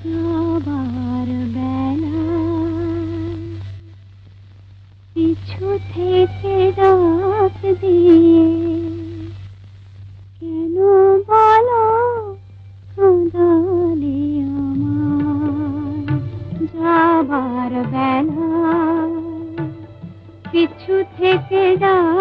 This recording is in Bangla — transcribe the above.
যাবার বেলা পিছু থেকে ডাক দিয়ে কেন বলো কাঁদালে আমায়? যাবার বেলা পিছু থেকে ডাক